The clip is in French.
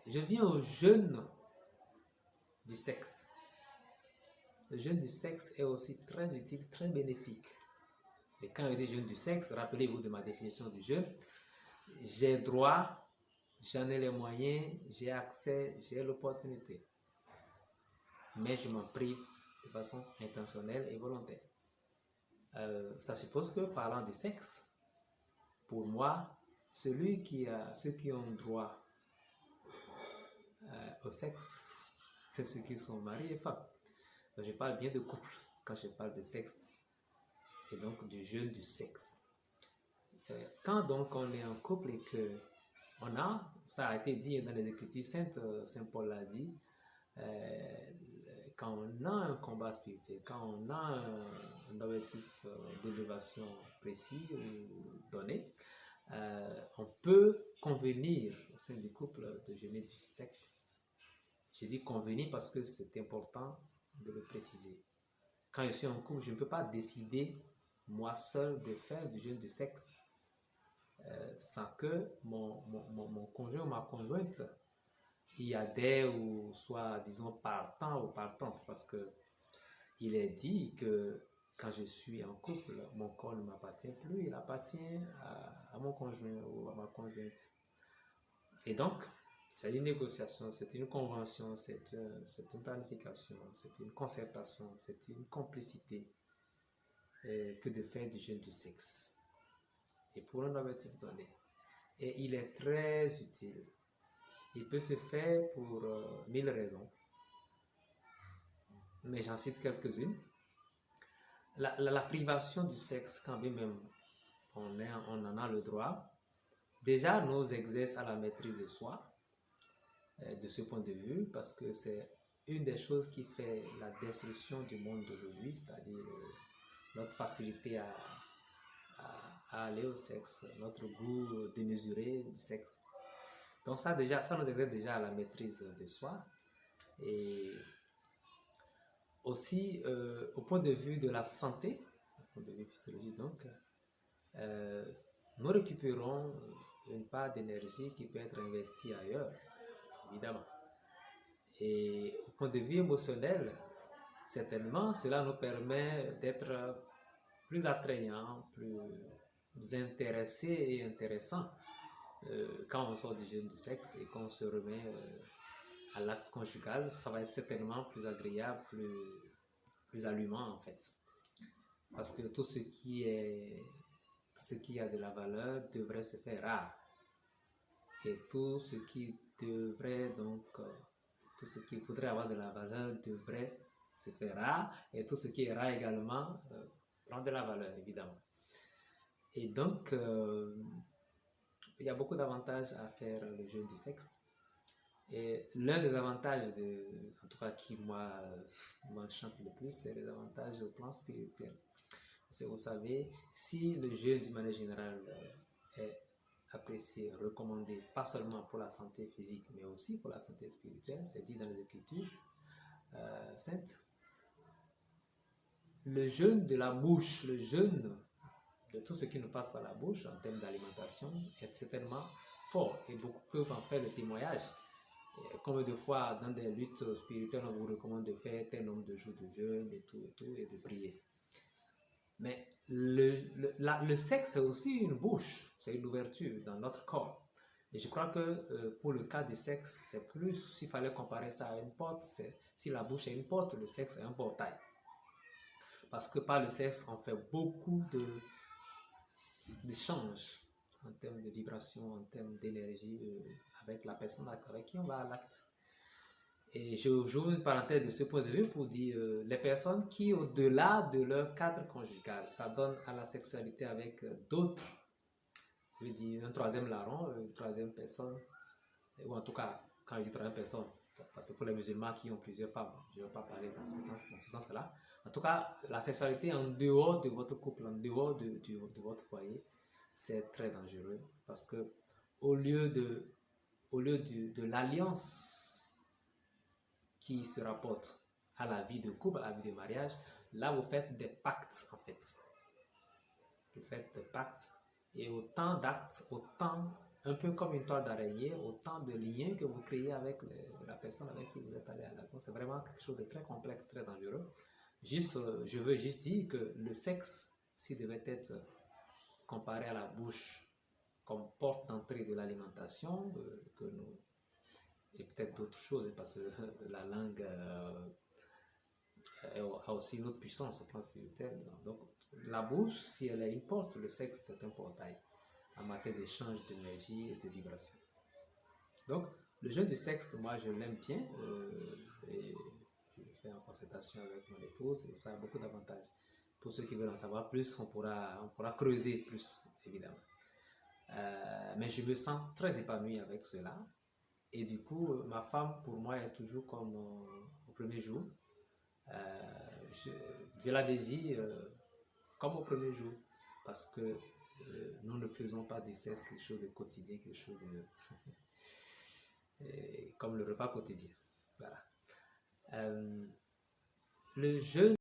Je viens au jeûne du sexe. Le jeûne du sexe est aussi très utile, très bénéfique. Et quand je dis jeûne du sexe, rappelez-vous de ma définition du jeûne. J'ai droit, j'en ai les moyens, j'ai accès, j'ai l'opportunité. Mais je m'en prive de façon intentionnelle et volontaire. Ça suppose que, parlant du sexe, pour moi, ceux qui ont droit au sexe, c'est ceux qui sont mariés et femmes. Donc, je parle bien de couple quand je parle de sexe et donc du jeûne du sexe. Quand donc on est en couple et que on a, ça a été dit dans les Écritures saintes, Saint Paul l'a dit, quand on a un combat spirituel, quand on a un objectif d'élévation précis ou donné, on peut convenir au sein du couple de jeûner du sexe. Je dis convenir parce que c'est important de le préciser. Quand je suis en couple, je ne peux pas décider moi seul de faire du jeûne du sexe sans que mon conjoint ou ma conjointe y adhère ou soit, disons, partant ou partante. Parce que il est dit que quand je suis en couple, mon corps ne m'appartient plus, il appartient à mon conjoint ou à ma conjointe. Et donc, c'est une négociation, c'est une convention, c'est une planification, c'est une concertation, c'est une complicité que de faire du jeûne du sexe. Et pour un objectif donné. Et il est très utile. Il peut se faire pour 1000 raisons. Mais j'en cite quelques-unes. La privation du sexe, quand même on en a le droit, déjà nous exerce à la maîtrise de soi, de ce point de vue, parce que c'est une des choses qui fait la destruction du monde d'aujourd'hui, c'est-à-dire notre facilité à aller au sexe, notre goût démesuré du sexe. Donc ça nous exerce déjà à la maîtrise de soi. Et aussi, au point de vue de la santé, au point de vue physiologique donc, nous récupérons une part d'énergie qui peut être investie ailleurs, évidemment. Et au point de vue émotionnel, certainement, cela nous permet d'être plus attrayants, plus intéressés et intéressants quand on sort du jeûne du sexe et qu'on se remet à l'acte conjugal. Ça va être certainement plus agréable, plus allumant en fait. Parce que tout ce qui a de la valeur devrait se faire rare. Et tout ce qui voudrait avoir de la valeur devrait se faire rare. Et tout ce qui est rare également prend de la valeur, évidemment. Et donc, il y a beaucoup d'avantages à faire le jeûne du sexe. Et l'un des avantages, en tout cas qui m'enchante le plus, c'est les avantages au plan spirituel. Parce que vous savez, si le jeûne d'une manière générale est apprécié, recommandé, pas seulement pour la santé physique, mais aussi pour la santé spirituelle, c'est dit dans les Écritures saintes, le jeûne de la bouche, le jeûne de tout ce qui nous passe par la bouche en termes d'alimentation est certainement fort et beaucoup peuvent en faire le témoignage. Combien de fois dans des luttes spirituelles on vous recommande de faire tel nombre de jours de jeûne et tout et de prier. Mais le sexe c'est aussi une bouche, c'est une ouverture dans notre corps. Et je crois que pour le cas du sexe, c'est plus, s'il fallait comparer ça à une porte, si la bouche est une porte, le sexe est un portail. Parce que par le sexe, on fait beaucoup d'échanges en termes de vibration, en termes d'énergie avec la personne avec qui on va à l'acte. Et j'ouvre une parenthèse de ce point de vue pour dire les personnes qui, au-delà de leur cadre conjugal, s'adonnent à la sexualité avec d'autres, je veux dire un troisième larron, une troisième personne, ou en tout cas, quand je dis troisième personne, parce que pour les musulmans qui ont plusieurs femmes, je ne vais pas parler dans ce sens-là. En tout cas, la sexualité en dehors de votre couple, en dehors de votre foyer, c'est très dangereux parce que au lieu de l'alliance qui se rapporte à la vie de couple, à la vie de mariage, là vous faites des pactes en fait. Vous faites des pactes et autant d'actes, autant un peu comme une toile d'araignée, autant de liens que vous créez avec la personne avec qui vous êtes allé à la cour. C'est vraiment quelque chose de très complexe, très dangereux. Juste, je veux juste dire que le sexe, s'il devait être comparé à la bouche comme porte d'entrée de l'alimentation, que nous, et peut-être d'autres choses, parce que la langue a aussi une autre puissance au plan spirituel. Donc, la bouche, si elle est une porte, le sexe, c'est un portail en matière d'échange d'énergie et de vibration. Donc, le jeu du sexe, moi, je l'aime bien et je le fais en concertation avec mon épouse et ça a beaucoup d'avantages. Pour ceux qui veulent en savoir plus, on pourra creuser plus, évidemment. Mais je me sens très épanoui avec cela. Et du coup, ma femme, pour moi, est toujours comme au premier jour. Je la désire comme au premier jour. Parce que nous ne faisons pas du sexe quelque chose de quotidien, quelque chose de... comme le repas quotidien. Voilà. Le jeu